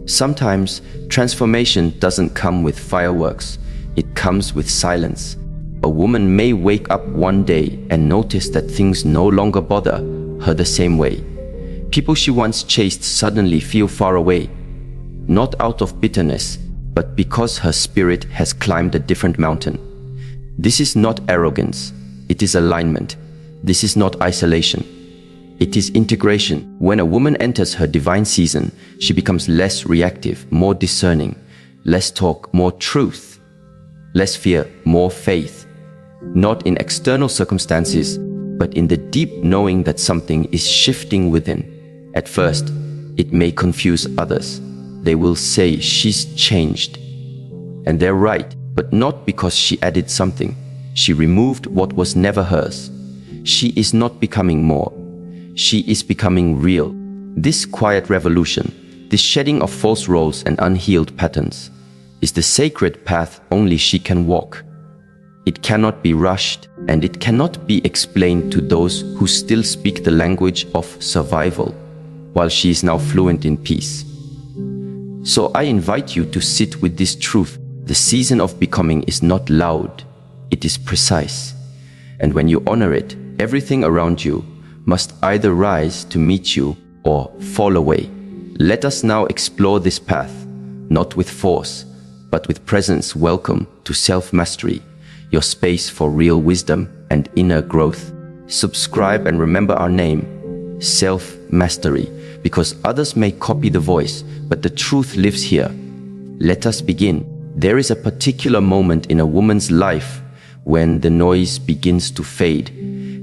Sometimes transformation doesn't come with fireworks, it comes with silence. A woman may wake up one day and notice that things no longer bother her the same way. People she once chased suddenly feel far away, not out of bitterness, but because her spirit has climbed a different mountain. This is not arrogance, it is alignment. This is not isolation, it is integration. When a woman enters her divine season, she becomes less reactive, more discerning, less talk, more truth, less fear, more faith. Not in external circumstances, but in the deep knowing that something is shifting within. At first, it may confuse others. They will say she's changed. And they're right, but not because she added something. She removed what was never hers. She is not becoming more. She is becoming real. This quiet revolution, this shedding of false roles and unhealed patterns, is the sacred path only she can walk. It cannot be rushed, and it cannot be explained to those who still speak the language of survival, while she is now fluent in peace. So I invite you to sit with this truth. The season of becoming is not loud, it is precise. And when you honor it, everything around you must either rise to meet you or fall away. Let us now explore this path, not with force, but with presence. Welcome to self-mastery, your space for real wisdom and inner growth. Subscribe and remember our name, self-mastery, because others may copy the voice, but the truth lives here. Let us begin. There is a particular moment in a woman's life when the noise begins to fade,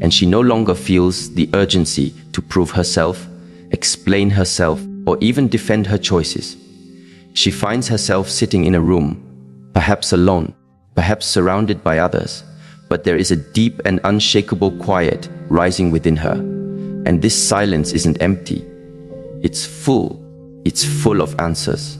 and she no longer feels the urgency to prove herself, explain herself, or even defend her choices. She finds herself sitting in a room, perhaps alone, perhaps surrounded by others, but there is a deep and unshakable quiet rising within her. And this silence isn't empty. It's full of answers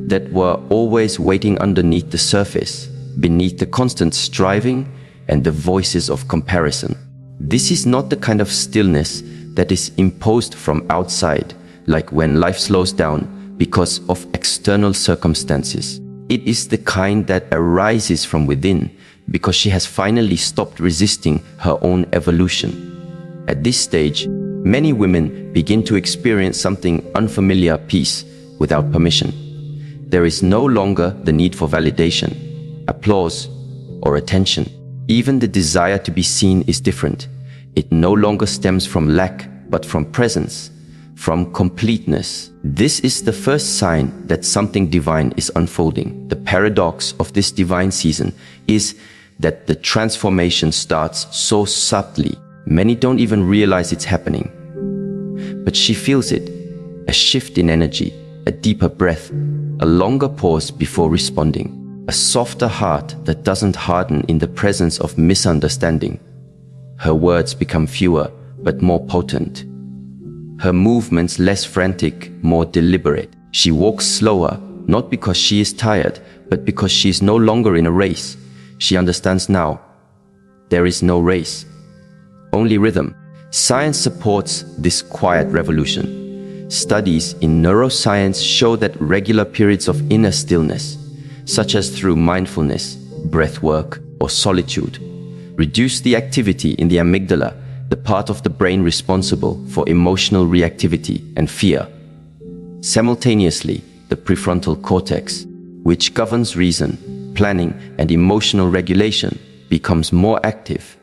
that were always waiting underneath the surface, beneath the constant striving and the voices of comparison. This is not the kind of stillness that is imposed from outside, like when life slows down because of external circumstances. It is the kind that arises from within because she has finally stopped resisting her own evolution. At this stage, many women begin to experience something unfamiliar: peace without permission. There is no longer the need for validation, applause, or attention. Even the desire to be seen is different. It no longer stems from lack, but from presence, from completeness. This is the first sign that something divine is unfolding. The paradox of this divine season is that the transformation starts so subtly, many don't even realize it's happening. But she feels it, a shift in energy, a deeper breath, a longer pause before responding, a softer heart that doesn't harden in the presence of misunderstanding. Her words become fewer, but more potent. Her movements less frantic, more deliberate. She walks slower, not because she is tired, but because she is no longer in a race. She understands now. There is no race, only rhythm. Science supports this quiet revolution. Studies in neuroscience show that regular periods of inner stillness, such as through mindfulness, breath work, or solitude, reduce the activity in the amygdala, the part of the brain responsible for emotional reactivity and fear. Simultaneously, the prefrontal cortex, which governs reason, planning, and emotional regulation, becomes more active.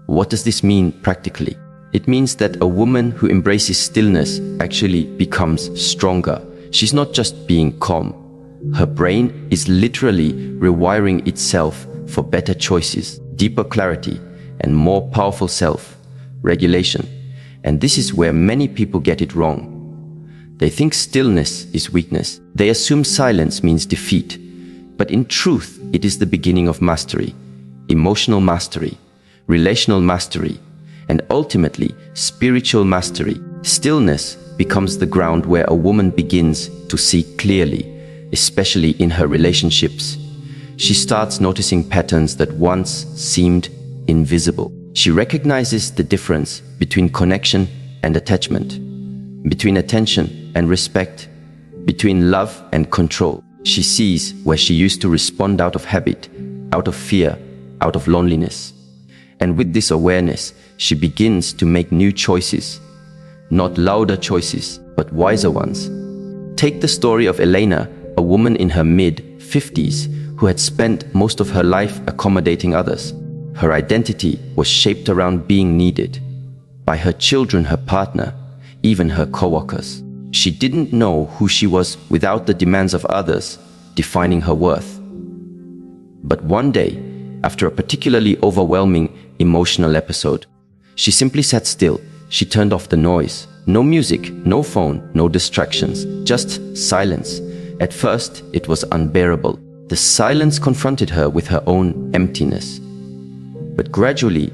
What does this mean practically? It means that a woman who embraces stillness actually becomes stronger. She's not just being calm. Her brain is literally rewiring itself for better choices, deeper clarity, and more powerful self-regulation. And this is where many people get it wrong. They think stillness is weakness. They assume silence means defeat. But in truth, it is the beginning of mastery, emotional mastery, relational mastery, and ultimately spiritual mastery. Stillness becomes the ground where a woman begins to see clearly, especially in her relationships. She starts noticing patterns that once seemed invisible. She recognizes the difference between connection and attachment, between attention and respect, between love and control. She sees where she used to respond out of habit, out of fear, out of loneliness. And with this awareness, she begins to make new choices. Not louder choices, but wiser ones. Take the story of Elena, a woman in her mid-50s who had spent most of her life accommodating others. Her identity was shaped around being needed by her children, her partner, even her co-workers. She didn't know who she was without the demands of others defining her worth. But one day, after a particularly overwhelming emotional episode, she simply sat still. She turned off the noise. No music, no phone, no distractions, just silence. At first, it was unbearable. The silence confronted her with her own emptiness. But gradually,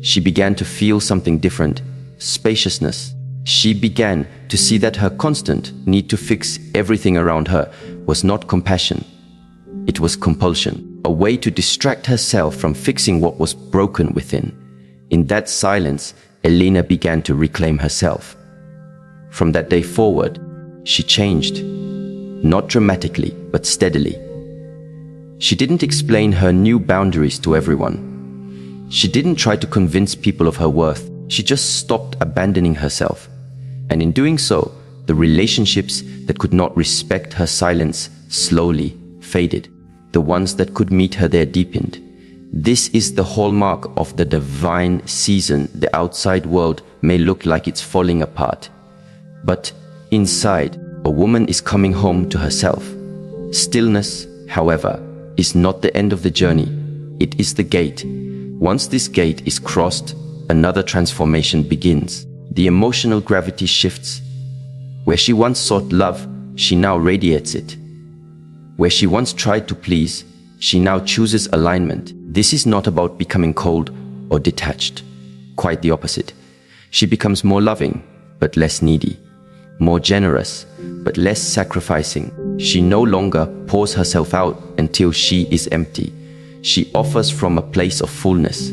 she began to feel something different, spaciousness. She began to see that her constant need to fix everything around her was not compassion. It was compulsion, a way to distract herself from fixing what was broken within. In that silence, Elena began to reclaim herself. From that day forward, she changed. Not dramatically, but steadily. She didn't explain her new boundaries to everyone. She didn't try to convince people of her worth. She just stopped abandoning herself. And in doing so, the relationships that could not respect her silence slowly faded. The ones that could meet her there deepened. This is the hallmark of the divine season. The outside world may look like it's falling apart. But inside, a woman is coming home to herself. Stillness, however, is not the end of the journey. It is the gate. Once this gate is crossed, another transformation begins. The emotional gravity shifts. Where she once sought love, she now radiates it. Where she once tried to please, she now chooses alignment. This is not about becoming cold or detached. Quite the opposite. She becomes more loving, but less needy. More generous, but less sacrificing. She no longer pours herself out until she is empty. She offers from a place of fullness.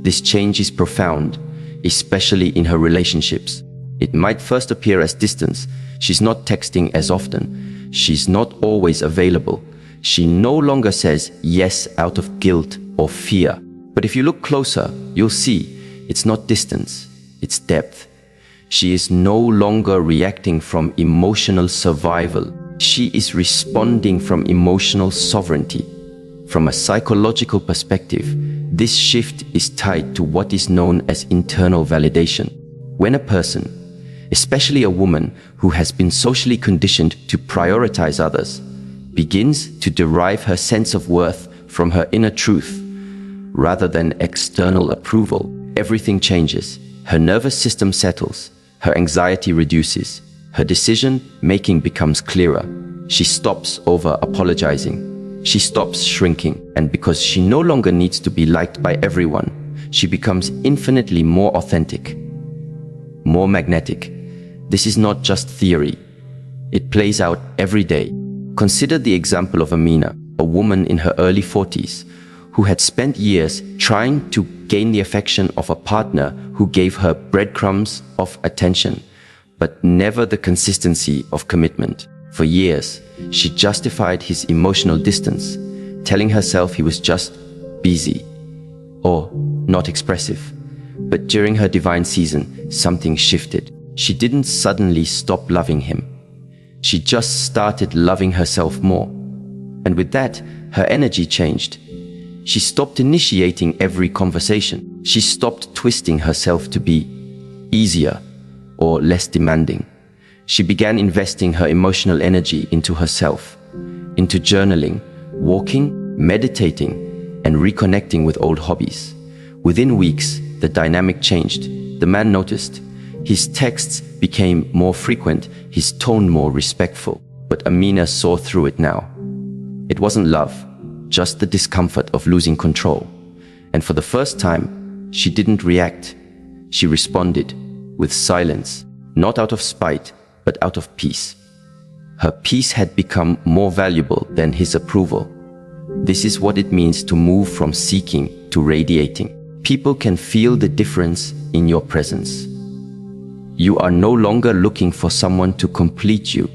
This change is profound, especially in her relationships. It might first appear as distance. She's not texting as often. She's not always available. She no longer says yes out of guilt or fear. But if you look closer, you'll see it's not distance, it's depth. She is no longer reacting from emotional survival. She is responding from emotional sovereignty. From a psychological perspective, this shift is tied to what is known as internal validation. When a person, especially a woman who has been socially conditioned to prioritize others, begins to derive her sense of worth from her inner truth rather than external approval, everything changes. Her nervous system settles. Her anxiety reduces. Her decision-making becomes clearer. She stops over-apologizing. She stops shrinking. And because she no longer needs to be liked by everyone, she becomes infinitely more authentic, more magnetic. This is not just theory. It plays out every day. Consider the example of Amina, a woman in her early 40s, who had spent years trying to gain the affection of a partner who gave her breadcrumbs of attention, but never the consistency of commitment. For years, she justified his emotional distance, telling herself he was just busy or not expressive. But during her divine season, something shifted. She didn't suddenly stop loving him. She just started loving herself more. And with that, her energy changed. She stopped initiating every conversation. She stopped twisting herself to be easier or less demanding. She began investing her emotional energy into herself, into journaling, walking, meditating, and reconnecting with old hobbies. Within weeks, the dynamic changed. The man noticed. His texts became more frequent, his tone more respectful. But Amina saw through it now. It wasn't love, just the discomfort of losing control. And for the first time, she didn't react. She responded with silence, not out of spite, but out of peace. Her peace had become more valuable than his approval. This is what it means to move from seeking to radiating. People can feel the difference in your presence. You are no longer looking for someone to complete you.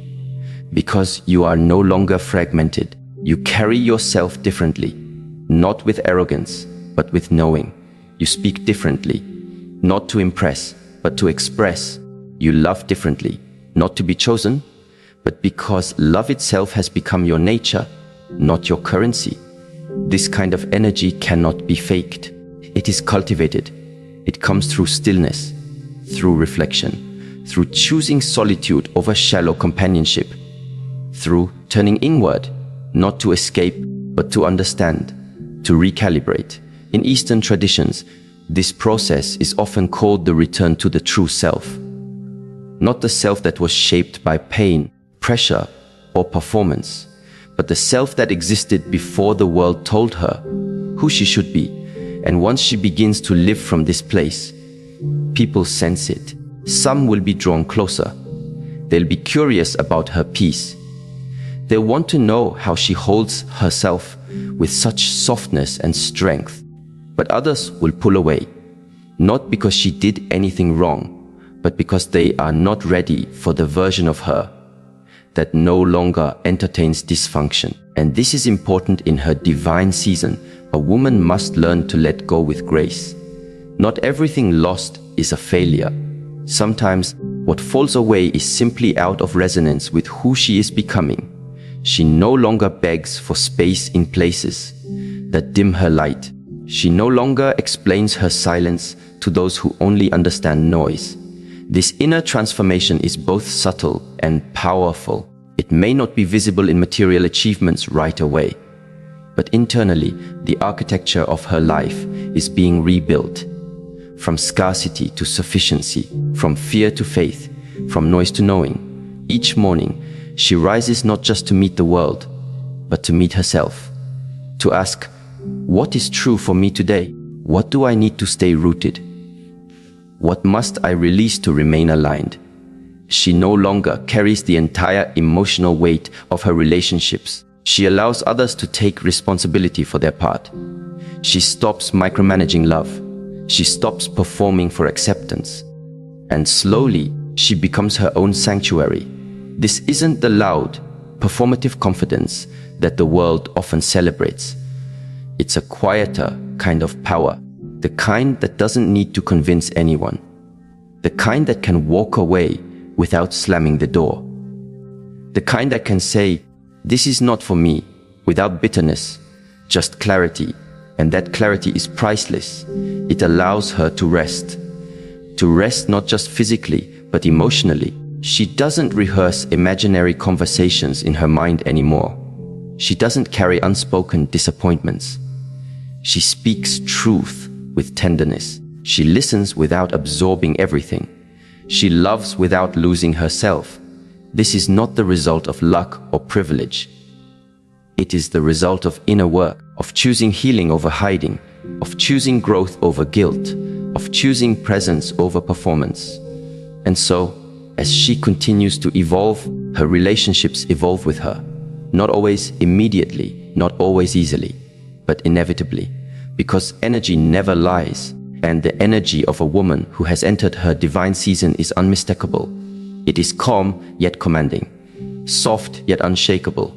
Because you are no longer fragmented. You carry yourself differently, not with arrogance, but with knowing. You speak differently, not to impress, but to express. You love differently, not to be chosen, but because love itself has become your nature, not your currency. This kind of energy cannot be faked. It is cultivated. It comes through stillness, through reflection, through choosing solitude over shallow companionship, through turning inward, not to escape, but to understand, to recalibrate. In Eastern traditions, this process is often called the return to the true self. Not the self that was shaped by pain, pressure, or performance, but the self that existed before the world told her who she should be. And once she begins to live from this place, people sense it. Some will be drawn closer. They'll be curious about her peace. They'll want to know how she holds herself with such softness and strength. But others will pull away, not because she did anything wrong, but because they are not ready for the version of her that no longer entertains dysfunction. And this is important in her divine season. A woman must learn to let go with grace. Not everything lost is a failure. Sometimes what falls away is simply out of resonance with who she is becoming. She no longer begs for space in places that dim her light. She no longer explains her silence to those who only understand noise. This inner transformation is both subtle and powerful. It may not be visible in material achievements right away, but internally, the architecture of her life is being rebuilt. From scarcity to sufficiency, from fear to faith, from noise to knowing. Each morning, she rises not just to meet the world, but to meet herself. To ask, what is true for me today? What do I need to stay rooted? What must I release to remain aligned? She no longer carries the entire emotional weight of her relationships. She allows others to take responsibility for their part. She stops micromanaging love. She stops performing for acceptance. And slowly, she becomes her own sanctuary. This isn't the loud, performative confidence that the world often celebrates. It's a quieter kind of power, the kind that doesn't need to convince anyone, the kind that can walk away without slamming the door, the kind that can say, "This is not for me," without bitterness, just clarity, and that clarity is priceless. It allows her to rest not just physically, but emotionally. She doesn't rehearse imaginary conversations in her mind anymore. She doesn't carry unspoken disappointments. She speaks truth with tenderness. She listens without absorbing everything. She loves without losing herself. This is not the result of luck or privilege. It is the result of inner work, of choosing healing over hiding, of choosing growth over guilt, of choosing presence over performance. And so, as she continues to evolve, her relationships evolve with her. Not always immediately, not always easily, but inevitably. Because energy never lies, and the energy of a woman who has entered her divine season is unmistakable. It is calm yet commanding, soft yet unshakable,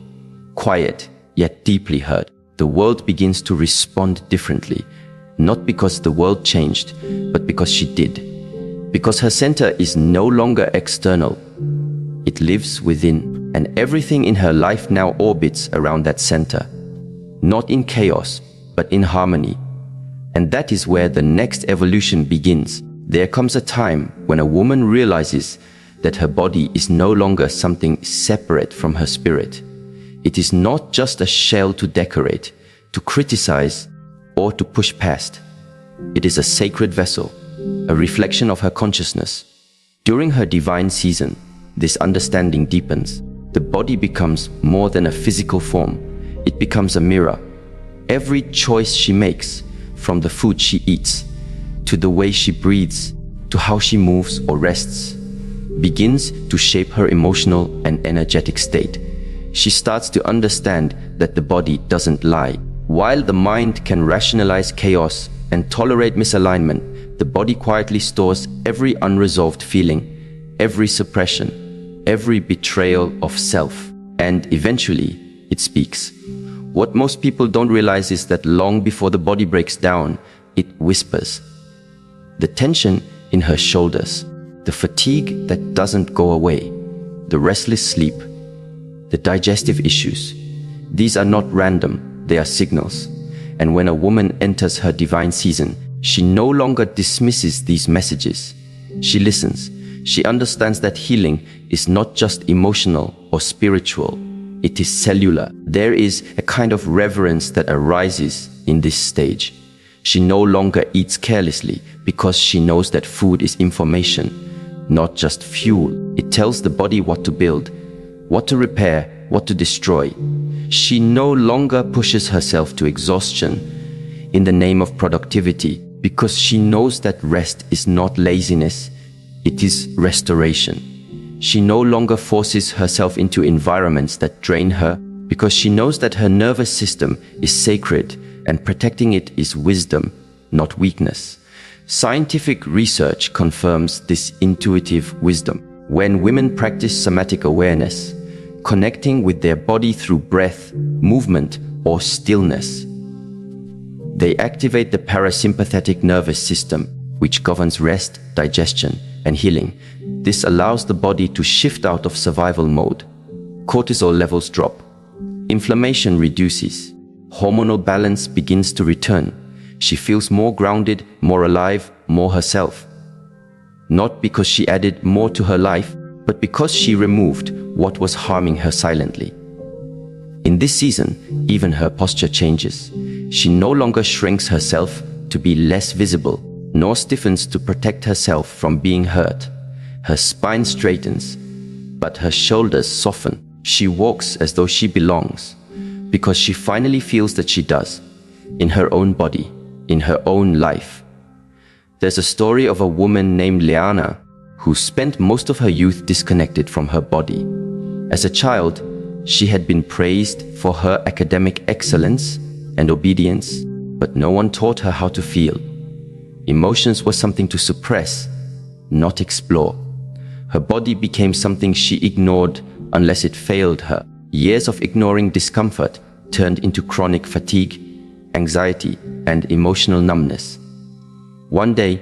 quiet yet deeply heard. The world begins to respond differently, not because the world changed, but because she did. Because her center is no longer external. It lives within, and everything in her life now orbits around that center. Not in chaos, but in harmony. And that is where the next evolution begins. There comes a time when a woman realizes that her body is no longer something separate from her spirit. It is not just a shell to decorate, to criticize, or to push past. It is a sacred vessel, a reflection of her consciousness. During her divine season, this understanding deepens. The body becomes more than a physical form. It becomes a mirror. Every choice she makes, from the food she eats, to the way she breathes, to how she moves or rests, begins to shape her emotional and energetic state. She starts to understand that the body doesn't lie. While the mind can rationalize chaos and tolerate misalignment, the body quietly stores every unresolved feeling, every suppression, every betrayal of self, and eventually it speaks. What most people don't realize is that long before the body breaks down, it whispers. The tension in her shoulders, the fatigue that doesn't go away, the restless sleep, the digestive issues. These are not random, they are signals. And when a woman enters her divine season, she no longer dismisses these messages. She listens. She understands that healing is not just emotional or spiritual, it is cellular. There is a kind of reverence that arises in this stage. She no longer eats carelessly because she knows that food is information, not just fuel. It tells the body what to build, what to repair, what to destroy. She no longer pushes herself to exhaustion in the name of productivity because she knows that rest is not laziness, it is restoration. She no longer forces herself into environments that drain her because she knows that her nervous system is sacred and protecting it is wisdom, not weakness. Scientific research confirms this intuitive wisdom. When women practice somatic awareness, connecting with their body through breath, movement, or stillness, they activate the parasympathetic nervous system, which governs rest, digestion, and healing. This allows the body to shift out of survival mode. Cortisol levels drop. Inflammation reduces. Hormonal balance begins to return. She feels more grounded, more alive, more herself. Not because she added more to her life, but because she removed what was harming her silently. In this season, even her posture changes. She no longer shrinks herself to be less visible, nor stiffens to protect herself from being hurt. Her spine straightens, but her shoulders soften. She walks as though she belongs, because she finally feels that she does, in her own body, in her own life. There's a story of a woman named Liana who spent most of her youth disconnected from her body. As a child, she had been praised for her academic excellence and obedience, but no one taught her how to feel. Emotions were something to suppress, not explore. Her body became something she ignored unless it failed her. Years of ignoring discomfort turned into chronic fatigue, anxiety, and emotional numbness. One day,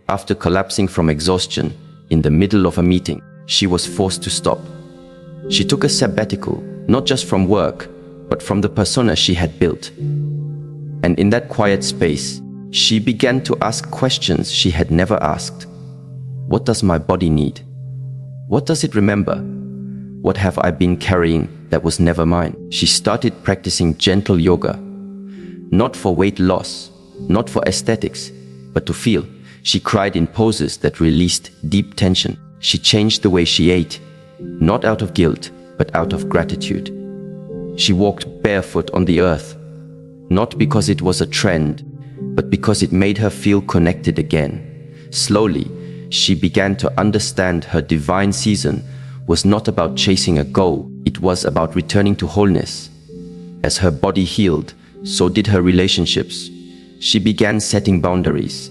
after collapsing from exhaustion in the middle of a meeting, she was forced to stop. She took a sabbatical, not just from work, but from the persona she had built. And in that quiet space, she began to ask questions she had never asked. What does my body need? What does it remember? What have I been carrying that was never mine? She started practicing gentle yoga, not for weight loss, not for aesthetics, but to feel. She cried in poses that released deep tension. She changed the way she ate, not out of guilt, but out of gratitude. She walked barefoot on the earth, not because it was a trend, but because it made her feel connected again. Slowly, she began to understand her divine season was not about chasing a goal, it was about returning to wholeness. As her body healed, so did her relationships. She began setting boundaries,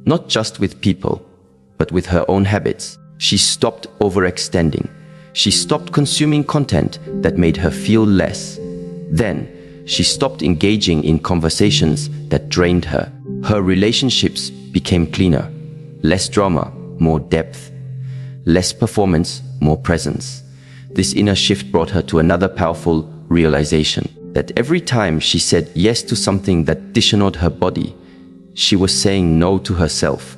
not just with people, but with her own habits. She stopped overextending. She stopped consuming content that made her feel less. Then, she stopped engaging in conversations that drained her. Her relationships became cleaner. Less drama, more depth. Less performance, more presence. This inner shift brought her to another powerful realization, that every time she said yes to something that dishonored her body, she was saying no to herself.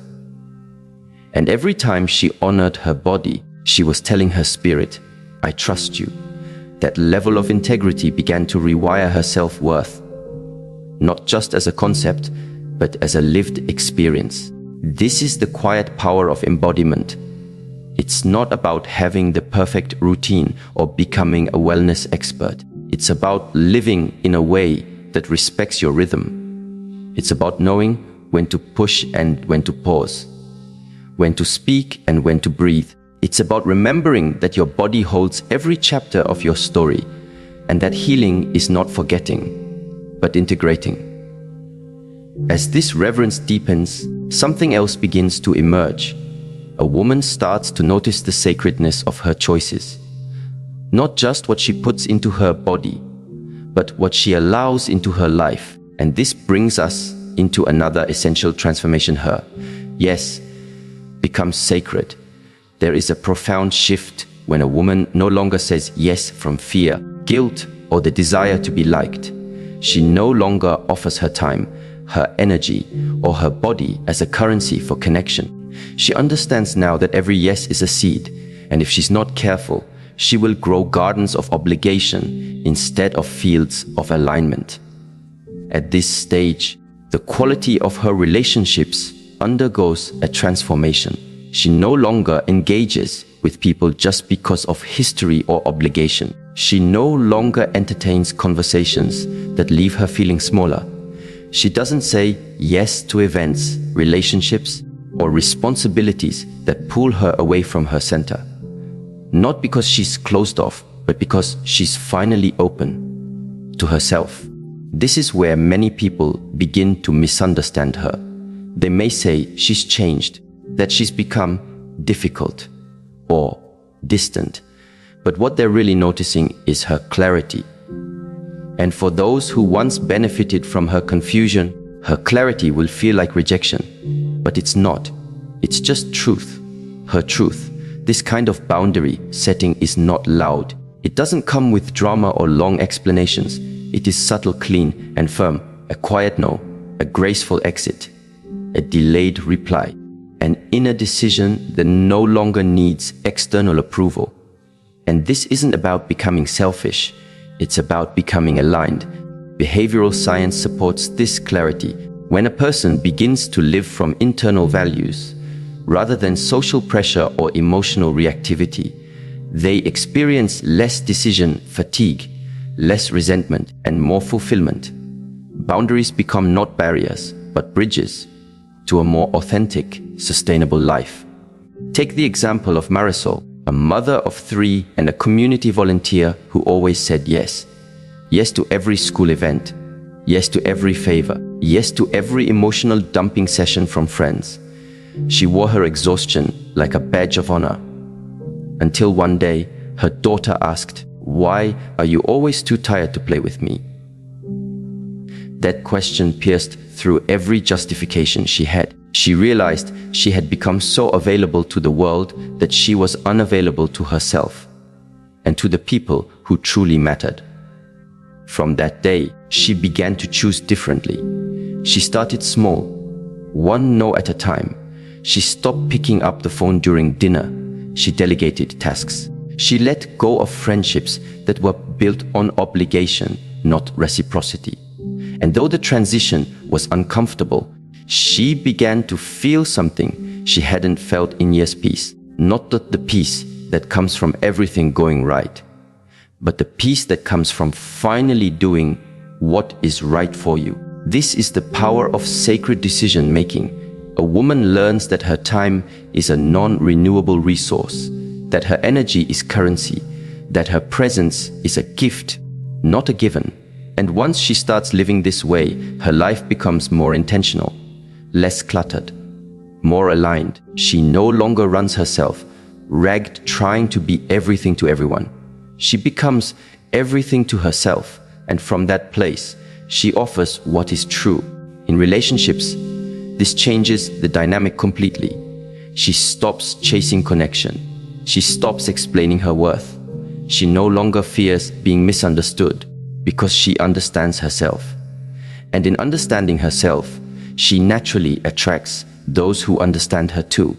And every time she honored her body, she was telling her spirit, I trust you. That level of integrity began to rewire her self-worth, not just as a concept, but as a lived experience. This is the quiet power of embodiment. It's not about having the perfect routine or becoming a wellness expert. It's about living in a way that respects your rhythm. It's about knowing when to push and when to pause, when to speak and when to breathe. It's about remembering that your body holds every chapter of your story and that healing is not forgetting, but integrating. As this reverence deepens, something else begins to emerge. a woman starts to notice the sacredness of her choices. Not just what she puts into her body, but what she allows into her life. And this brings us into another essential transformation. Her yes becomes sacred. There is a profound shift when a woman no longer says yes from fear, guilt, or the desire to be liked. She no longer offers her time, her energy, or her body as a currency for connection. She understands now that every yes is a seed, and if she's not careful, she will grow gardens of obligation instead of fields of alignment. At this stage, the quality of her relationships undergoes a transformation. She no longer engages with people just because of history or obligation. She no longer entertains conversations that leave her feeling smaller. She doesn't say yes to events, relationships, or responsibilities that pull her away from her center. Not because she's closed off, but because she's finally open to herself. This is where many people begin to misunderstand her. They may say she's changed, that she's become difficult or distant, but what they're really noticing is her clarity. And for those who once benefited from her confusion, her clarity will feel like rejection. But it's not. It's just truth. Her truth. This kind of boundary setting is not loud. It doesn't come with drama or long explanations. It is subtle, clean, and firm. A quiet no, a graceful exit, a delayed reply, an inner decision that no longer needs external approval. And this isn't about becoming selfish. It's about becoming aligned. Behavioral science supports this clarity. When a person begins to live from internal values, rather than social pressure or emotional reactivity, they experience less decision fatigue, less resentment, and more fulfillment. Boundaries become not barriers, but bridges to a more authentic, sustainable life. Take the example of Marisol, a mother of 3 and a community volunteer who always said yes. Yes to every school event. Yes to every favor. Yes to every emotional dumping session from friends. She wore her exhaustion like a badge of honor. Until one day, her daughter asked, "Why are you always too tired to play with me?" That question pierced through every justification she had. She realized she had become so available to the world that she was unavailable to herself and to the people who truly mattered. From that day, she began to choose differently. She started small, one no at a time. She stopped picking up the phone during dinner. She delegated tasks. She let go of friendships that were built on obligation, not reciprocity. And though the transition was uncomfortable, she began to feel something she hadn't felt in years. Peace. Not the peace that comes from everything going right, but the peace that comes from finally doing what is right for you. This is the power of sacred decision making. A woman learns that her time is a non-renewable resource, that her energy is currency, that her presence is a gift, not a given. And once she starts living this way, her life becomes more intentional, less cluttered, more aligned. She no longer runs herself, ragged trying to be everything to everyone. She becomes everything to herself, and from that place, she offers what is true. In relationships, this changes the dynamic completely. She stops chasing connection. She stops explaining her worth. She no longer fears being misunderstood because she understands herself. And in understanding herself, she naturally attracts those who understand her too,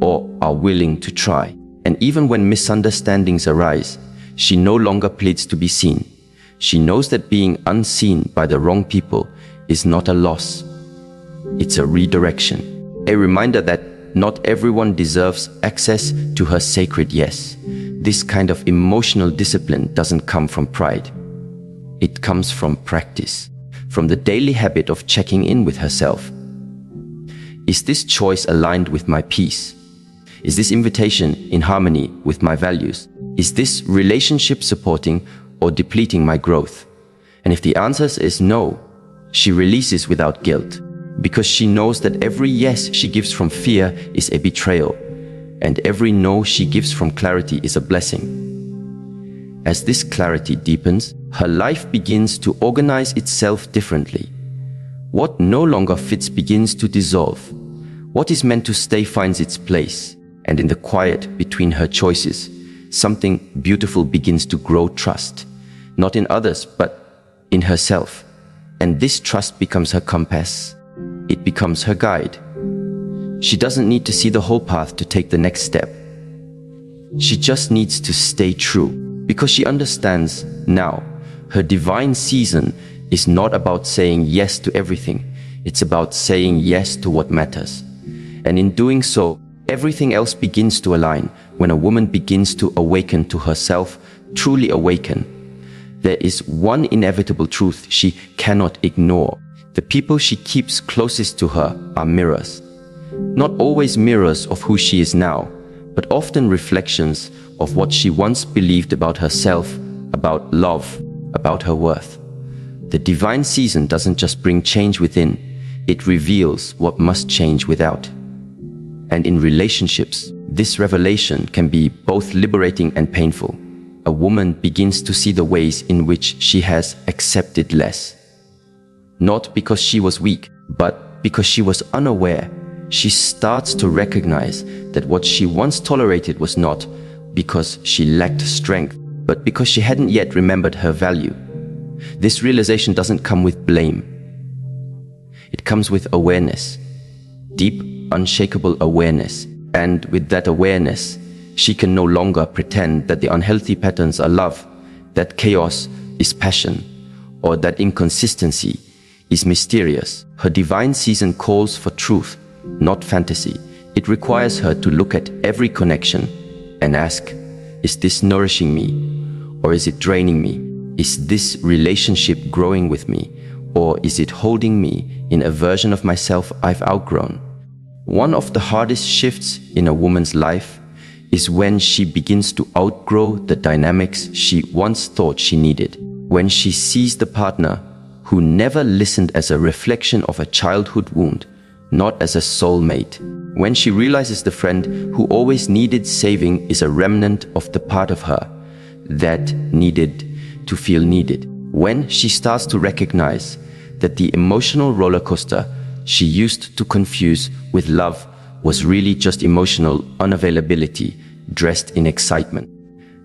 or are willing to try. And even when misunderstandings arise, she no longer pleads to be seen. She knows that being unseen by the wrong people is not a loss. It's a redirection. A reminder that not everyone deserves access to her sacred yes. This kind of emotional discipline doesn't come from pride. It comes from practice, from the daily habit of checking in with herself. Is this choice aligned with my peace? Is this invitation in harmony with my values? Is this relationship supporting or depleting my growth? And if the answer is no, she releases without guilt, because she knows that every yes she gives from fear is a betrayal. and every no she gives from clarity is a blessing. As this clarity deepens, her life begins to organize itself differently. What no longer fits begins to dissolve. What is meant to stay finds its place, and in the quiet between her choices, something beautiful begins to grow trust, not in others, but in herself. And this trust becomes her compass. It becomes her guide. She doesn't need to see the whole path to take the next step. She just needs to stay true, because she understands now her divine season is not about saying yes to everything. It's about saying yes to what matters. And in doing so, everything else begins to align. When a woman begins to awaken to herself, truly awaken, there is one inevitable truth she cannot ignore. The people she keeps closest to her are mirrors. Not always mirrors of who she is now, but often reflections of what she once believed about herself, about love, about her worth. The divine season doesn't just bring change within, it reveals what must change without. And in relationships, this revelation can be both liberating and painful. A woman begins to see the ways in which she has accepted less. Not because she was weak, but because she was unaware. She starts to recognize that what she once tolerated was not because she lacked strength, but because she hadn't yet remembered her value. This realization doesn't come with blame. It comes with awareness, deep, unshakable awareness. And with that awareness, she can no longer pretend that the unhealthy patterns are love, that chaos is passion, or that inconsistency is mysterious. Her divine season calls for truth, not fantasy. It requires her to look at every connection and ask, is this nourishing me, or is it draining me? Is this relationship growing with me, or is it holding me in a version of myself I've outgrown? One of the hardest shifts in a woman's life is when she begins to outgrow the dynamics she once thought she needed. When she sees the partner who never listened as a reflection of a childhood wound, not as a soulmate. When she realizes the friend who always needed saving is a remnant of the part of her that needed to feel needed. When she starts to recognize that the emotional roller coaster she used to confuse with love was really just emotional unavailability dressed in excitement.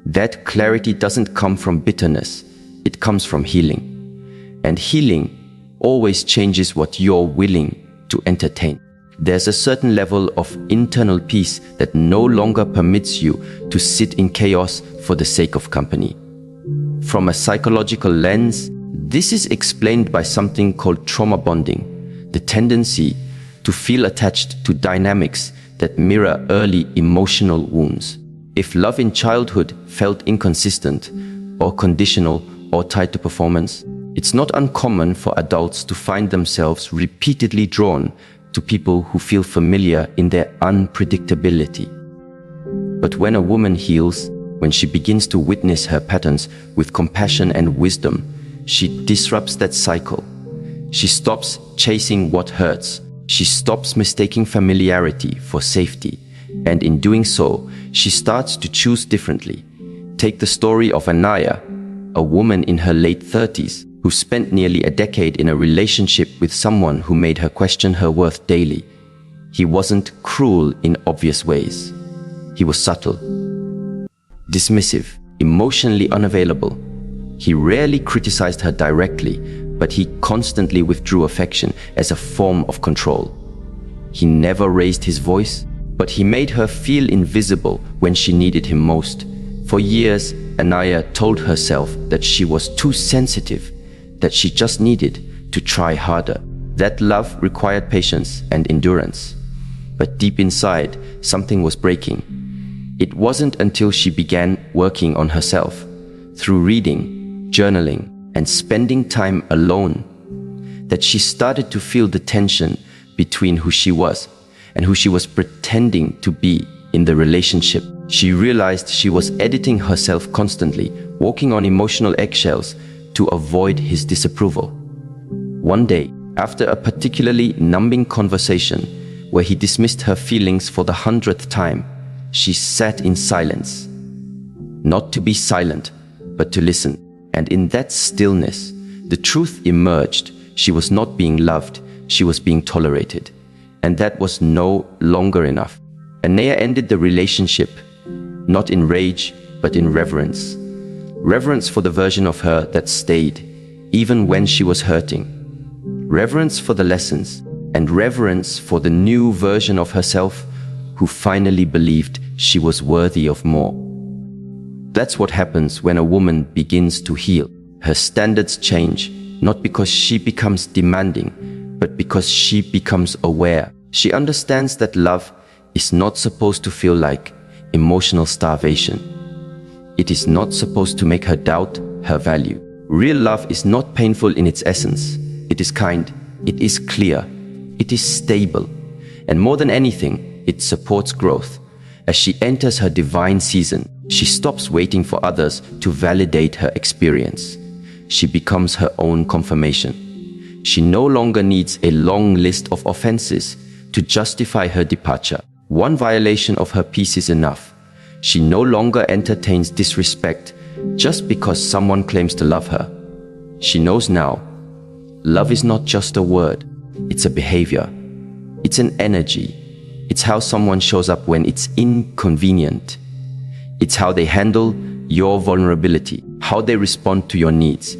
That clarity doesn't come from bitterness, it comes from healing. And healing always changes what you're willing to entertain. There's a certain level of internal peace that no longer permits you to sit in chaos for the sake of company. From a psychological lens, this is explained by something called trauma bonding, the tendency to feel attached to dynamics that mirror early emotional wounds. If love in childhood felt inconsistent or conditional or tied to performance, it's not uncommon for adults to find themselves repeatedly drawn to people who feel familiar in their unpredictability. But when a woman heals, when she begins to witness her patterns with compassion and wisdom, she disrupts that cycle. She stops chasing what hurts. She stops mistaking familiarity for safety. And in doing so, she starts to choose differently. Take the story of Anaya, a woman in her late 30s who spent nearly a decade in a relationship with someone who made her question her worth daily. He wasn't cruel in obvious ways. He was subtle, dismissive, emotionally unavailable. He rarely criticized her directly, but he constantly withdrew affection as a form of control. He never raised his voice, but he made her feel invisible when she needed him most. For years, Anaya told herself that she was too sensitive, that she just needed to try harder. That love required patience and endurance. But deep inside, something was breaking. It wasn't until she began working on herself, through reading, journaling, and spending time alone, that she started to feel the tension between who she was and who she was pretending to be in the relationship. She realized she was editing herself constantly, walking on emotional eggshells to avoid his disapproval. One day, after a particularly numbing conversation where he dismissed her feelings for the 100th time, she sat in silence. Not to be silent, but to listen. And in that stillness, the truth emerged. She was not being loved, she was being tolerated. And that was no longer enough. Anea ended the relationship, not in rage, but in reverence. Reverence for the version of her that stayed, even when she was hurting. Reverence for the lessons, and reverence for the new version of herself who finally believed she was worthy of more. That's what happens when a woman begins to heal. Her standards change, not because she becomes demanding, but because she becomes aware. She understands that love is not supposed to feel like emotional starvation. It is not supposed to make her doubt her value. Real love is not painful in its essence. It is kind, it is clear, it is stable, and more than anything, it supports growth. As she enters her divine season, she stops waiting for others to validate her experience. She becomes her own confirmation. She no longer needs a long list of offenses to justify her departure. One violation of her peace is enough. She no longer entertains disrespect just because someone claims to love her. She knows now, love is not just a word, it's a behavior. It's an energy. It's how someone shows up when it's inconvenient. It's how they handle your vulnerability, how they respond to your needs.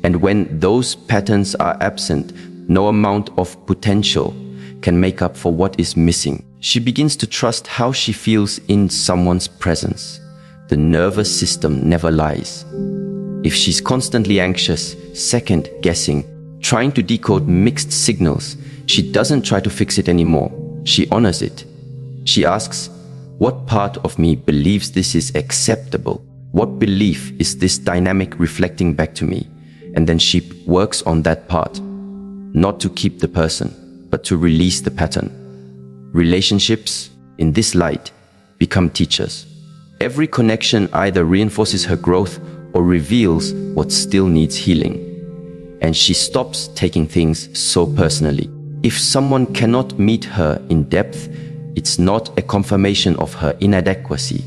And when those patterns are absent, no amount of potential can make up for what is missing. She begins to trust how she feels in someone's presence. The nervous system never lies. If she's constantly anxious, second-guessing, trying to decode mixed signals, she doesn't try to fix it anymore. She honors it. She asks, what part of me believes this is acceptable? What belief is this dynamic reflecting back to me? And then she works on that part, not to keep the person, but to release the pattern. Relationships, in this light, become teachers. Every connection either reinforces her growth or reveals what still needs healing. And she stops taking things so personally. If someone cannot meet her in depth, it's not a confirmation of her inadequacy.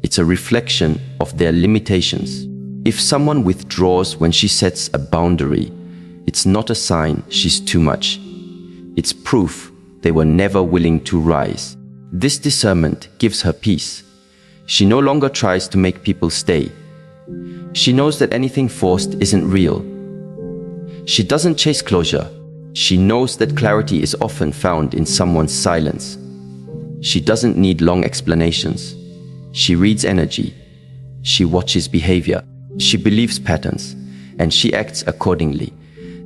It's a reflection of their limitations. If someone withdraws when she sets a boundary, it's not a sign she's too much. It's proof they were never willing to rise. This discernment gives her peace. She no longer tries to make people stay. She knows that anything forced isn't real. She doesn't chase closure. She knows that clarity is often found in someone's silence. She doesn't need long explanations. She reads energy. She watches behavior. She believes patterns, and she acts accordingly.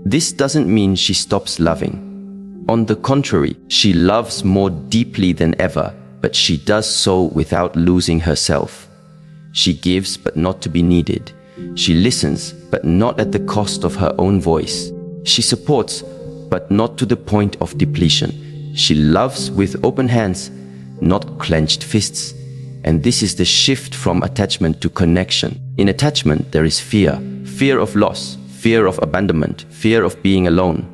This doesn't mean she stops loving. On the contrary, she loves more deeply than ever, but she does so without losing herself. She gives, but not to be needed. She listens, but not at the cost of her own voice. She supports, but not to the point of depletion. She loves with open hands, not clenched fists. And this is the shift from attachment to connection. In attachment, there is fear. Fear of loss, fear of abandonment, fear of being alone.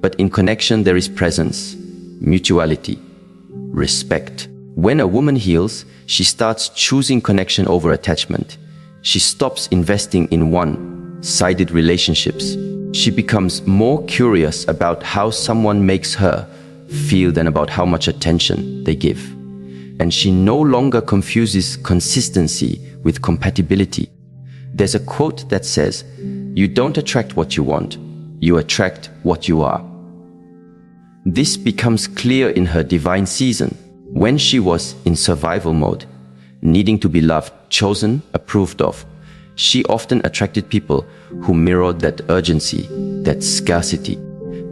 But in connection, there is presence, mutuality, respect. When a woman heals, she starts choosing connection over attachment. She stops investing in one-sided relationships. She becomes more curious about how someone makes her feel than about how much attention they give. And she no longer confuses consistency with compatibility. There's a quote that says, "You don't attract what you want, you attract what you are." This becomes clear in her divine season, when she was in survival mode, needing to be loved, chosen, approved of. She often attracted people who mirrored that urgency, that scarcity.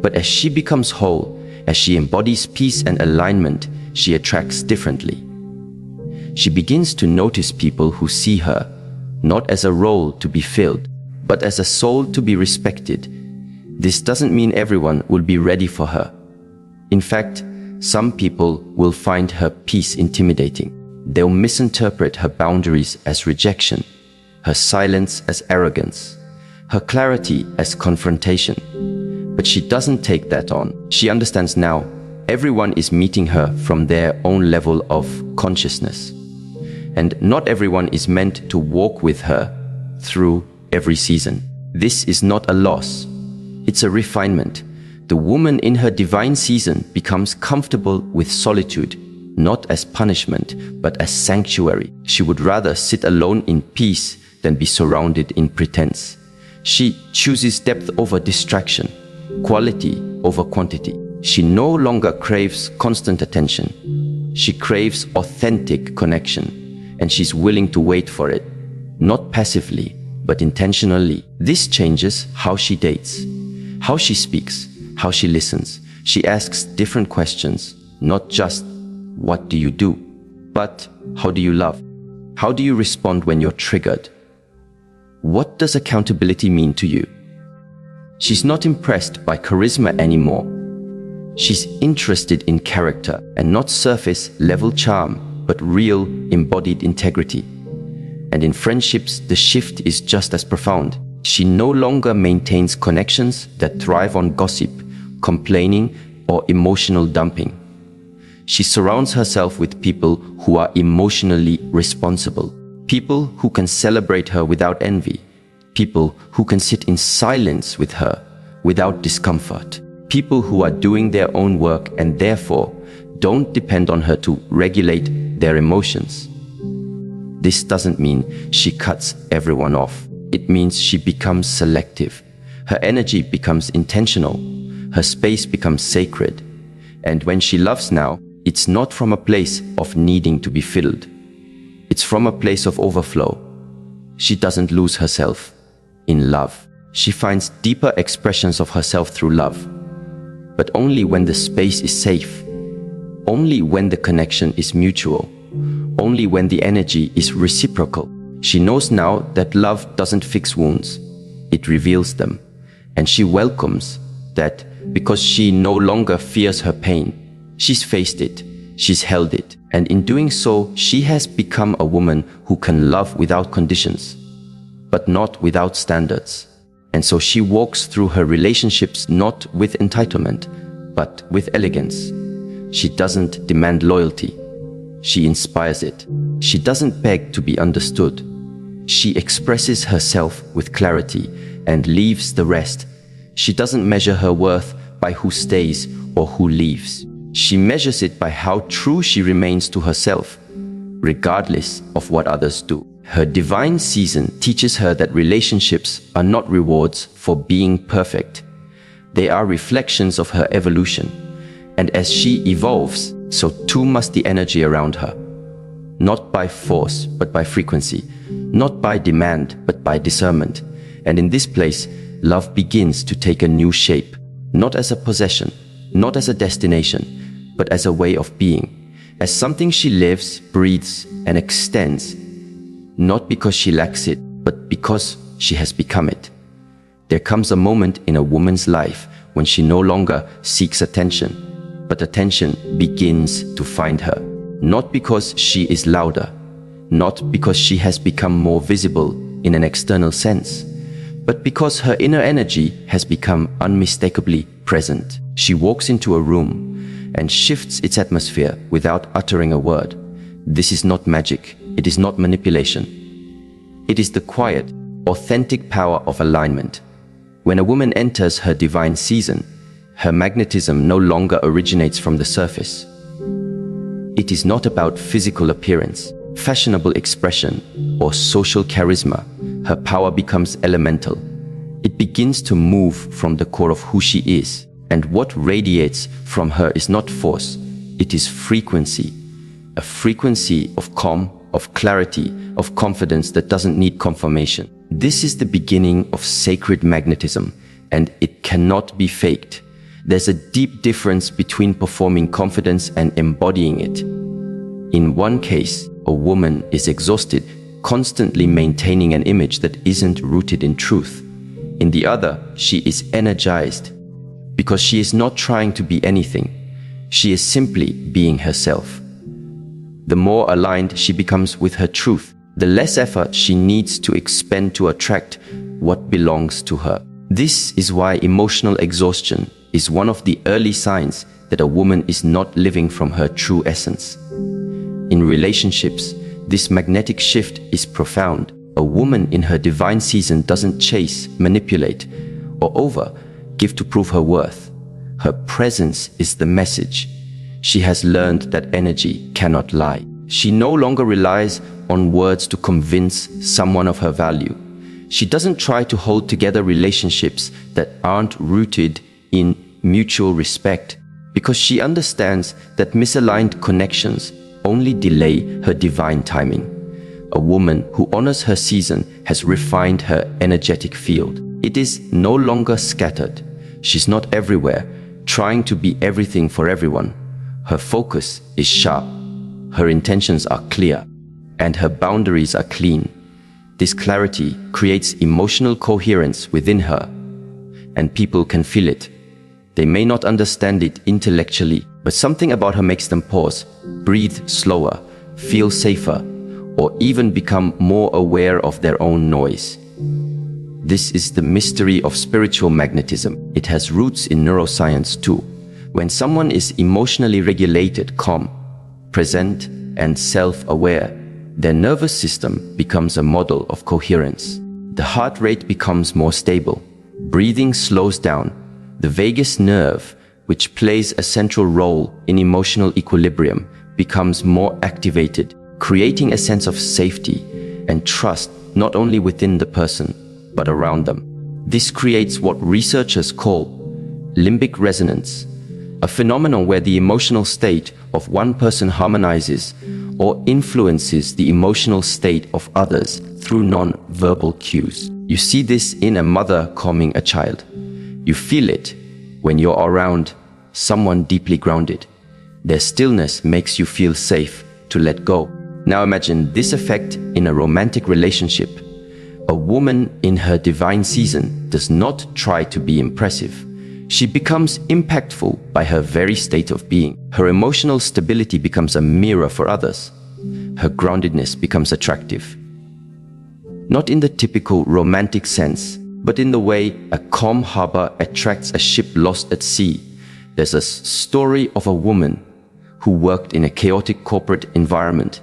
But as she becomes whole, as she embodies peace and alignment, she attracts differently. She begins to notice people who see her, not as a role to be filled, but as a soul to be respected. This doesn't mean everyone will be ready for her. In fact, some people will find her peace intimidating. They'll misinterpret her boundaries as rejection, her silence as arrogance, her clarity as confrontation. But she doesn't take that on. She understands now everyone is meeting her from their own level of consciousness. and not everyone is meant to walk with her through every season. This is not a loss, it's a refinement. The woman in her divine season becomes comfortable with solitude, not as punishment, but as sanctuary. She would rather sit alone in peace than be surrounded in pretense. She chooses depth over distraction, quality over quantity. She no longer craves constant attention. She craves authentic connection, and she's willing to wait for it, not passively, but intentionally. This changes how she dates, how she speaks, how she listens. She asks different questions, not just, "What do you do?" but, "How do you love? How do you respond when you're triggered? What does accountability mean to you?" She's not impressed by charisma anymore. She's interested in character, and not surface-level charm, but real, embodied integrity. And in friendships, the shift is just as profound. She no longer maintains connections that thrive on gossip, complaining, or emotional dumping. She surrounds herself with people who are emotionally responsible, people who can celebrate her without envy, people who can sit in silence with her without discomfort, people who are doing their own work and therefore don't depend on her to regulate their emotions. This doesn't mean she cuts everyone off. It means she becomes selective. Her energy becomes intentional. Her space becomes sacred. And when she loves now, it's not from a place of needing to be filled. It's from a place of overflow. She doesn't lose herself in love. She finds deeper expressions of herself through love, but only when the space is safe, only when the connection is mutual, only when the energy is reciprocal. She knows now that love doesn't fix wounds, it reveals them. And she welcomes that because she no longer fears her pain. She's faced it, she's held it, and in doing so, she has become a woman who can love without conditions, but not without standards. And so she walks through her relationships not with entitlement, but with elegance. She doesn't demand loyalty, she inspires it. She doesn't beg to be understood. She expresses herself with clarity and leaves the rest. She doesn't measure her worth by who stays or who leaves. She measures it by how true she remains to herself, regardless of what others do. Her divine season teaches her that relationships are not rewards for being perfect. They are reflections of her evolution. And as she evolves, so too must the energy around her. Not by force, but by frequency. Not by demand, but by discernment. And in this place, love begins to take a new shape, not as a possession, not as a destination, but as a way of being, as something she lives, breathes, and extends, not because she lacks it, but because she has become it. There comes a moment in a woman's life when she no longer seeks attention, but attention begins to find her, not because she is louder, not because she has become more visible in an external sense, but because her inner energy has become unmistakably present. She walks into a room and shifts its atmosphere without uttering a word. This is not magic. It is not manipulation. It is the quiet, authentic power of alignment. When a woman enters her divine season, her magnetism no longer originates from the surface. It is not about physical appearance, fashionable expression, or social charisma. Her power becomes elemental. It begins to move from the core of who she is. And what radiates from her is not force, it is frequency. A frequency of calm, of clarity, of confidence that doesn't need confirmation. This is the beginning of sacred magnetism, and it cannot be faked. There's a deep difference between performing confidence and embodying it. In one case, a woman is exhausted, constantly maintaining an image that isn't rooted in truth. In the other, she is energized, because she is not trying to be anything. She is simply being herself. The more aligned she becomes with her truth, the less effort she needs to expend to attract what belongs to her. This is why emotional exhaustion is one of the early signs that a woman is not living from her true essence. In relationships, This magnetic shift is profound. A woman in her divine season doesn't chase, manipulate, or give to prove her worth. Her presence is the message. She has learned that energy cannot lie. She no longer relies on words to convince someone of her value. She doesn't try to hold together relationships that aren't rooted in mutual respect, because she understands that misaligned connections only delay her divine timing. A woman who honors her season has refined her energetic field. It is no longer scattered. She's not everywhere, trying to be everything for everyone. Her focus is sharp, her intentions are clear, and her boundaries are clean. This clarity creates emotional coherence within her, and people can feel it. They may not understand it intellectually, but something about her makes them pause, breathe slower, feel safer, or even become more aware of their own noise. This is the mystery of spiritual magnetism. It has roots in neuroscience too. When someone is emotionally regulated, calm, present, and self-aware, their nervous system becomes a model of coherence. The heart rate becomes more stable. Breathing slows down. The vagus nerve, which plays a central role in emotional equilibrium, becomes more activated, creating a sense of safety and trust not only within the person, but around them. This creates what researchers call limbic resonance, a phenomenon where the emotional state of one person harmonizes or influences the emotional state of others through non-verbal cues. You see this in a mother calming a child. You feel it when you're around someone deeply grounded. Their stillness makes you feel safe to let go. Now imagine this effect in a romantic relationship. A woman in her divine season does not try to be impressive. She becomes impactful by her very state of being. Her emotional stability becomes a mirror for others. Her groundedness becomes attractive. Not in the typical romantic sense, but in the way a calm harbor attracts a ship lost at sea. There's a story of a woman who worked in a chaotic corporate environment,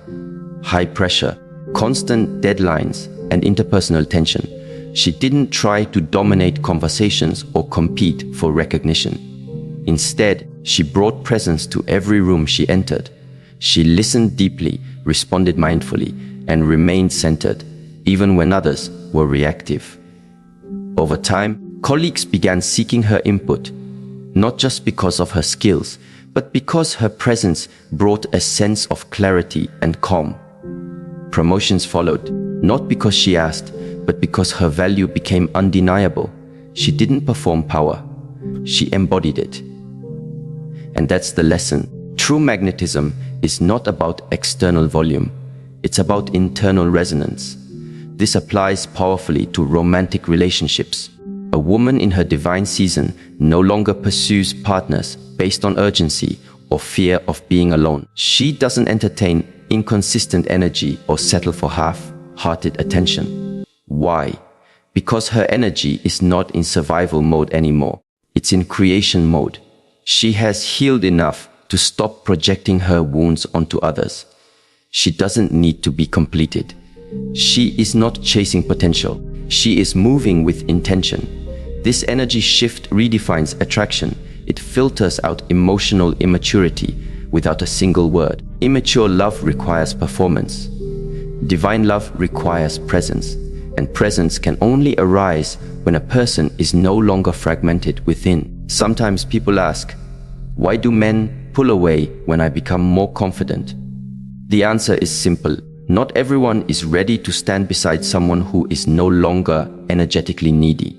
high pressure, constant deadlines, and interpersonal tension. She didn't try to dominate conversations or compete for recognition. Instead, she brought presence to every room she entered. She listened deeply, responded mindfully, and remained centered, even when others were reactive. Over time, colleagues began seeking her input, not just because of her skills, but because her presence brought a sense of clarity and calm. Promotions followed, not because she asked, but because her value became undeniable. She didn't perform power, she embodied it. And that's the lesson. True magnetism is not about external volume, it's about internal resonance. This applies powerfully to romantic relationships. A woman in her divine season no longer pursues partners based on urgency or fear of being alone. She doesn't entertain inconsistent energy or settle for half-hearted attention. Why? Because her energy is not in survival mode anymore. It's in creation mode. She has healed enough to stop projecting her wounds onto others. She doesn't need to be completed. She is not chasing potential. She is moving with intention. This energy shift redefines attraction. It filters out emotional immaturity without a single word. Immature love requires performance. Divine love requires presence. And presence can only arise when a person is no longer fragmented within. Sometimes people ask, why do men pull away when I become more confident? The answer is simple. Not everyone is ready to stand beside someone who is no longer energetically needy.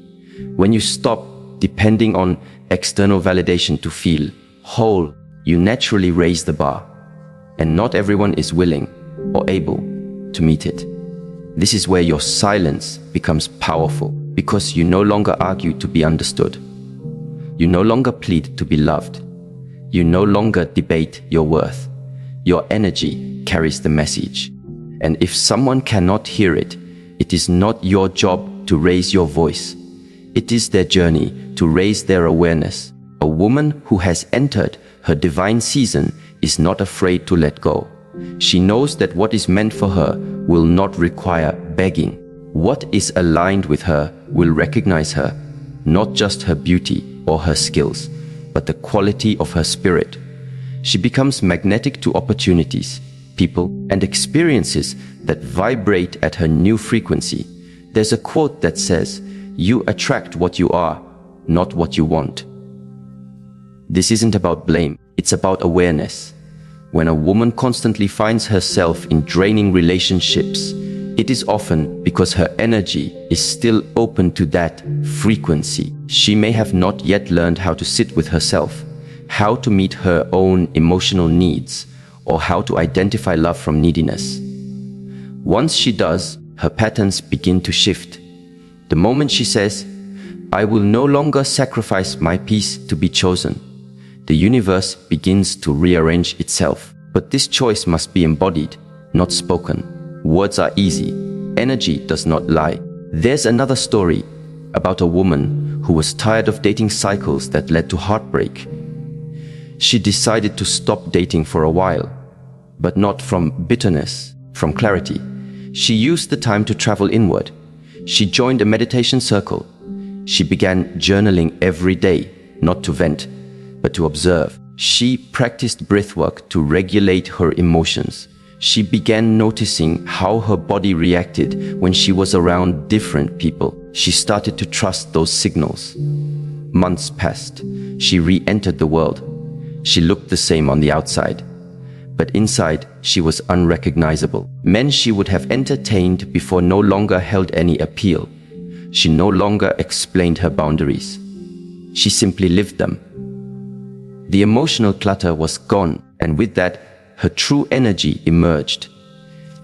When you stop depending on external validation to feel whole, you naturally raise the bar. And not everyone is willing or able to meet it. This is where your silence becomes powerful, because you no longer argue to be understood. You no longer plead to be loved. You no longer debate your worth. Your energy carries the message. And if someone cannot hear it, it is not your job to raise your voice. It is their journey to raise their awareness. A woman who has entered her divine season is not afraid to let go. She knows that what is meant for her will not require begging. What is aligned with her will recognize her, not just her beauty or her skills, but the quality of her spirit. She becomes magnetic to opportunities, people, and experiences that vibrate at her new frequency. There's a quote that says, "You attract what you are, not what you want." This isn't about blame, it's about awareness. When a woman constantly finds herself in draining relationships, it is often because her energy is still open to that frequency. She may have not yet learned how to sit with herself, how to meet her own emotional needs, or how to identify love from neediness. Once she does, her patterns begin to shift. The moment she says, "I will no longer sacrifice my peace to be chosen," the universe begins to rearrange itself. But this choice must be embodied, not spoken. Words are easy. Energy does not lie. There's another story about a woman who was tired of dating cycles that led to heartbreak. She decided to stop dating for a while, but not from bitterness, from clarity. She used the time to travel inward. She joined a meditation circle. She began journaling every day, not to vent, but to observe. She practiced breathwork to regulate her emotions. She began noticing how her body reacted when she was around different people. She started to trust those signals. Months passed. She re-entered the world. She looked the same on the outside, but inside she was unrecognizable. Men she would have entertained before no longer held any appeal. She no longer explained her boundaries. She simply lived them. The emotional clutter was gone, and with that, her true energy emerged.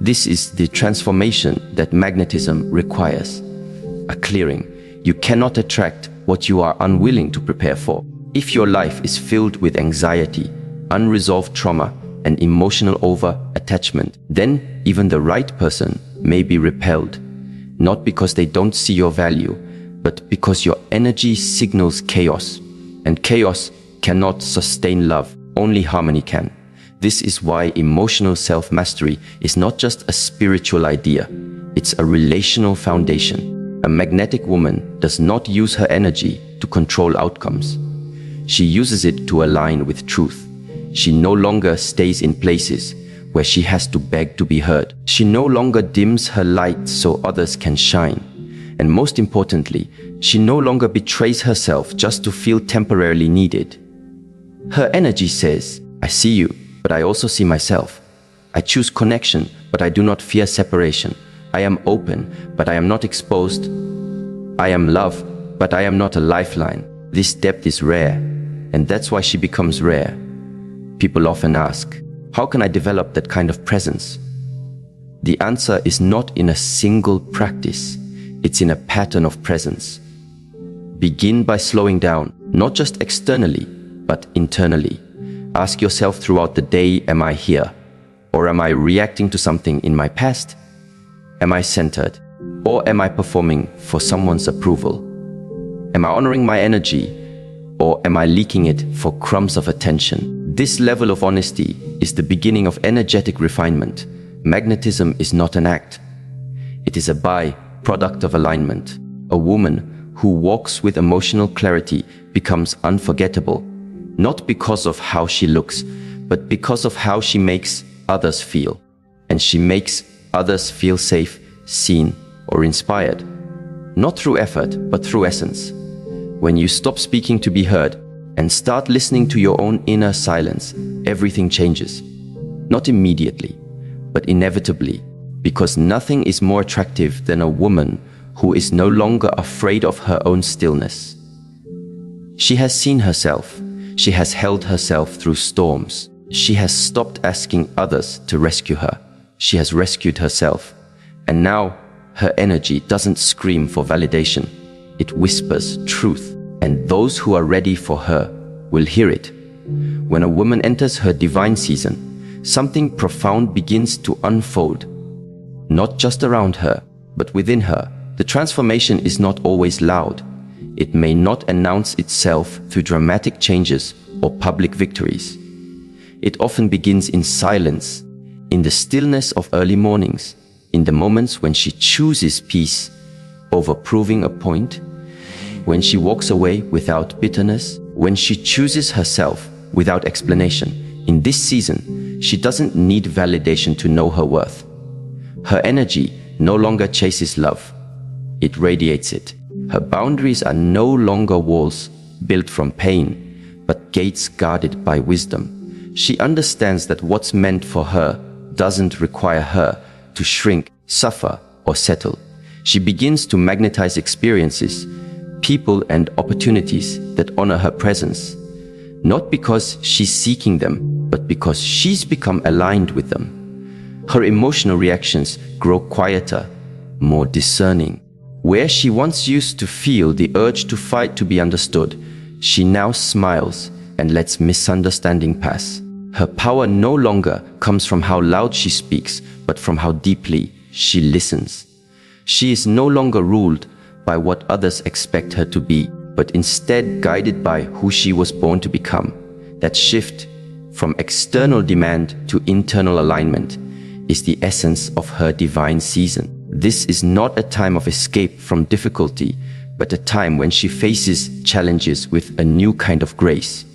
This is the transformation that magnetism requires. A clearing. You cannot attract what you are unwilling to prepare for. If your life is filled with anxiety, unresolved trauma, and emotional over-attachment, then even the right person may be repelled, not because they don't see your value, but because your energy signals chaos, and chaos cannot sustain love, only harmony can. This is why emotional self-mastery is not just a spiritual idea, it's a relational foundation. A magnetic woman does not use her energy to control outcomes. She uses it to align with truth. She no longer stays in places where she has to beg to be heard. She no longer dims her light so others can shine. And most importantly, she no longer betrays herself just to feel temporarily needed. Her energy says, "I see you, but I also see myself. I choose connection, but I do not fear separation. I am open, but I am not exposed. I am love, but I am not a lifeline." This depth is rare, and that's why she becomes rare. People often ask, how can I develop that kind of presence? The answer is not in a single practice, it's in a pattern of presence. Begin by slowing down, not just externally, but internally. Ask yourself throughout the day, am I here? Or am I reacting to something in my past? Am I centered? Or am I performing for someone's approval? Am I honoring my energy? Or am I leaking it for crumbs of attention? This level of honesty is the beginning of energetic refinement. Magnetism is not an act. It is a byproduct of alignment. A woman who walks with emotional clarity becomes unforgettable, not because of how she looks, but because of how she makes others feel. And she makes others feel safe, seen, or inspired. Not through effort, but through essence. When you stop speaking to be heard and start listening to your own inner silence, everything changes. Not immediately, but inevitably, because nothing is more attractive than a woman who is no longer afraid of her own stillness. She has seen herself. She has held herself through storms. She has stopped asking others to rescue her. She has rescued herself. And now her energy doesn't scream for validation. It whispers truth. And those who are ready for her will hear it. When a woman enters her divine season, something profound begins to unfold. Not just around her, but within her. The transformation is not always loud. It may not announce itself through dramatic changes or public victories. It often begins in silence, in the stillness of early mornings, in the moments when she chooses peace over proving a point, when she walks away without bitterness, when she chooses herself without explanation. In this season, she doesn't need validation to know her worth. Her energy no longer chases love. It radiates it. Her boundaries are no longer walls built from pain, but gates guarded by wisdom. She understands that what's meant for her doesn't require her to shrink, suffer, or settle. She begins to magnetize experiences, people, and opportunities that honor her presence, not because she's seeking them, but because she's become aligned with them. Her emotional reactions grow quieter, more discerning. Where she once used to feel the urge to fight to be understood, she now smiles and lets misunderstanding pass. Her power no longer comes from how loud she speaks, but from how deeply she listens. She is no longer ruled by what others expect her to be, but instead guided by who she was born to become. That shift from external demand to internal alignment is the essence of her divine season. This is not a time of escape from difficulty, but a time when she faces challenges with a new kind of grace.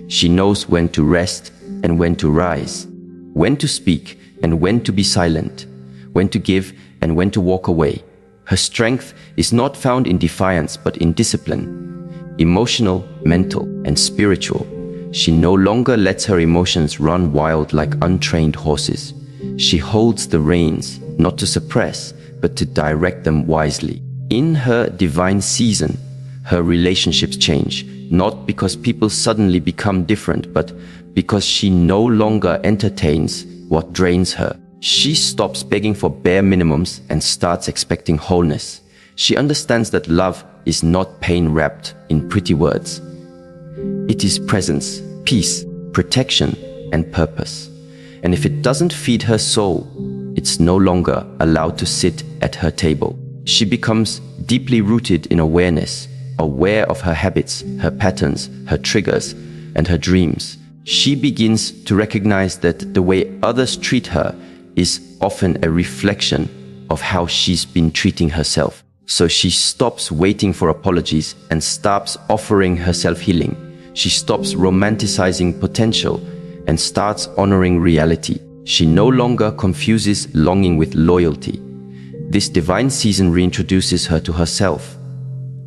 She knows when to rest and when to rise, when to speak and when to be silent, when to give and when to walk away. Her strength is not found in defiance, but in discipline, emotional, mental, and spiritual. She no longer lets her emotions run wild like untrained horses. She holds the reins, not to suppress, but to direct them wisely. In her divine season, her relationships change, not because people suddenly become different, but because she no longer entertains what drains her. She stops begging for bare minimums and starts expecting wholeness. She understands that love is not pain wrapped in pretty words. It is presence, peace, protection, and purpose. And if it doesn't feed her soul, it's no longer allowed to sit at her table. She becomes deeply rooted in awareness, aware of her habits, her patterns, her triggers, and her dreams. She begins to recognize that the way others treat her is often a reflection of how she's been treating herself. So she stops waiting for apologies and starts offering herself healing. She stops romanticizing potential and starts honoring reality. She no longer confuses longing with loyalty. This divine season reintroduces her to herself,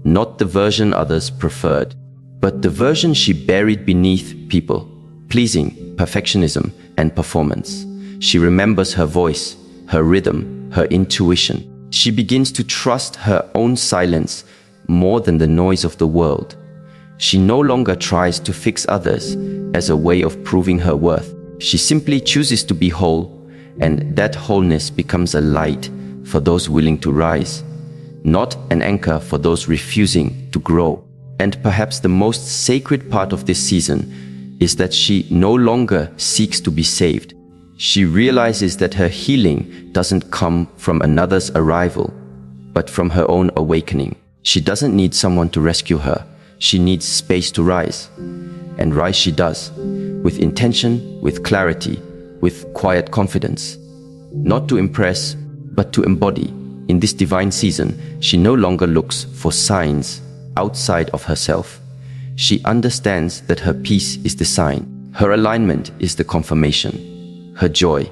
not the version others preferred, but the version she buried beneath people, pleasing, perfectionism, and performance. She remembers her voice, her rhythm, her intuition. She begins to trust her own silence more than the noise of the world. She no longer tries to fix others as a way of proving her worth. She simply chooses to be whole, and that wholeness becomes a light for those willing to rise, not an anchor for those refusing to grow. And perhaps the most sacred part of this season is that she no longer seeks to be saved. She realizes that her healing doesn't come from another's arrival, but from her own awakening. She doesn't need someone to rescue her. She needs space to rise. And rise she does, with intention, with clarity, with quiet confidence. Not to impress, but to embody. In this divine season, she no longer looks for signs outside of herself. She understands that her peace is the sign. Her alignment is the confirmation. Her joy,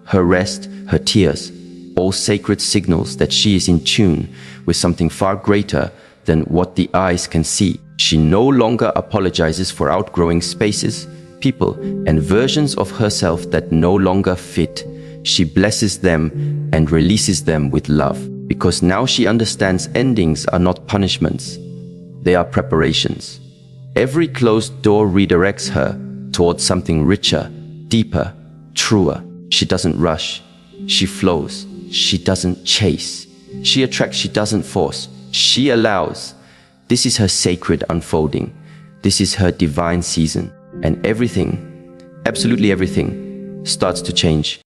her rest, her tears, all sacred signals that she is in tune with something far greater than what the eyes can see. She no longer apologizes for outgrowing spaces, people, and versions of herself that no longer fit. She blesses them and releases them with love, because now she understands endings are not punishments. They are preparations. Every closed door redirects her towards something richer, deeper, truer. She doesn't rush. She flows. She doesn't chase. She attracts. She doesn't force. She allows. This is her sacred unfolding. This is her divine season. And everything, absolutely everything, starts to change.